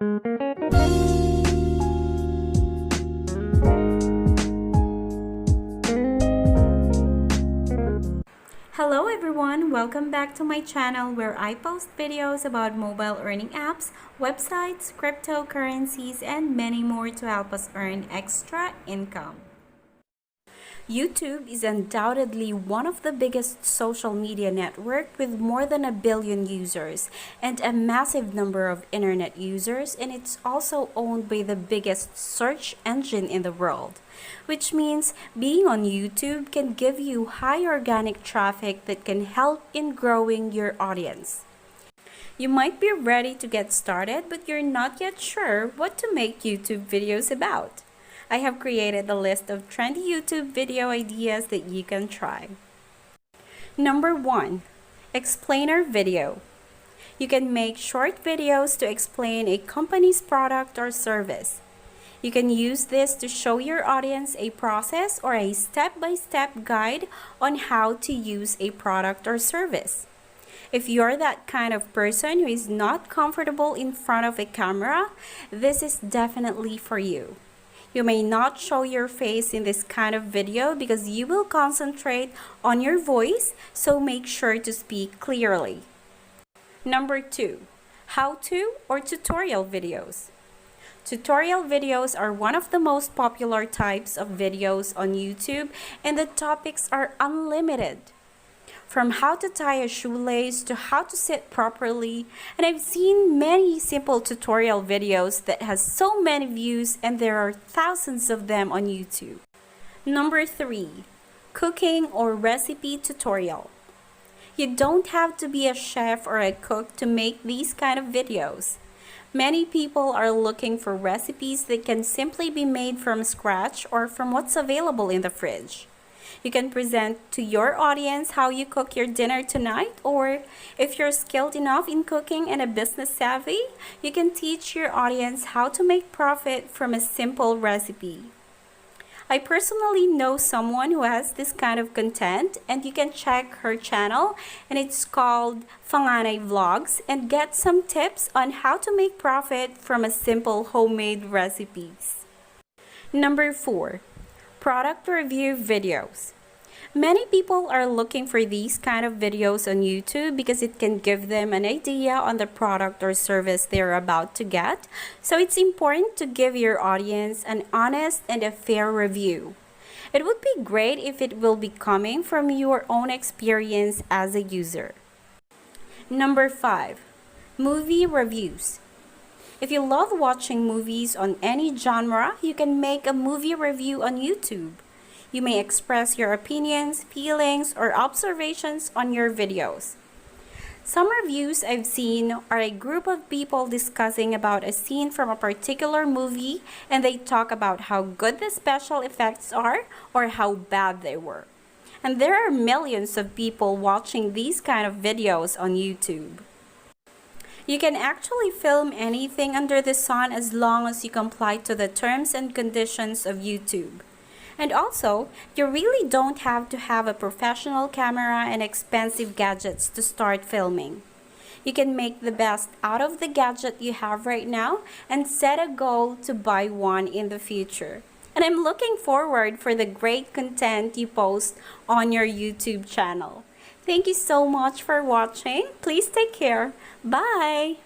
Hello everyone, welcome back to my channel where I post videos about mobile earning apps, websites, cryptocurrencies, and many more to help us earn extra income. YouTube is undoubtedly one of the biggest social media networks with more than 1 billion users and a massive number of internet users, and it's also owned by the biggest search engine in the world, which means being on YouTube can give you high organic traffic that can help in growing your audience. You might be ready to get started, but you're not yet sure what to make YouTube videos about. I have created a list of trendy YouTube video ideas that you can try. Number 1. Explainer video. You can make short videos to explain a company's product or service. You can use this to show your audience a process or a step-by-step guide on how to use a product or service. If you're that kind of person who is not comfortable in front of a camera, this is definitely for you. You may not show your face in this kind of video because you will concentrate on your voice, so make sure to speak clearly. Number 2. How-to or tutorial videos. Tutorial videos are one of the most popular types of videos on YouTube, and the topics are unlimited. From how to tie a shoelace to how to sit properly, and I've seen many simple tutorial videos that has so many views, and there are thousands of them on YouTube. Number 3. Cooking or recipe tutorial. You don't have to be a chef or a cook to make these kind of videos. Many people are looking for recipes that can simply be made from scratch or from what's available in the fridge. You can present to your audience how you cook your dinner tonight, or if you're skilled enough in cooking and a business savvy, you can teach your audience how to make profit from a simple recipe. I personally know someone who has this kind of content, and you can check her channel, and it's called Fanganay Vlogs, and get some tips on how to make profit from a simple homemade recipes. Number 4. Product review videos. Many people are looking for these kind of videos on YouTube because it can give them an idea on the product or service they're about to get. So it's important to give your audience an honest and a fair review. It would be great if it will be coming from your own experience as a user. Number 5. Movie reviews. If you love watching movies on any genre, you can make a movie review on YouTube. You may express your opinions, feelings, or observations on your videos. Some reviews I've seen are a group of people discussing about a scene from a particular movie, and they talk about how good the special effects are or how bad they were. And there are millions of people watching these kind of videos on YouTube. You can actually film anything under the sun as long as you comply to the terms and conditions of YouTube. And also, you really don't have to have a professional camera and expensive gadgets to start filming. You can make the best out of the gadget you have right now and set a goal to buy one in the future. And I'm looking forward for the great content you post on your YouTube channel. Thank you so much for watching. Please take care. Bye!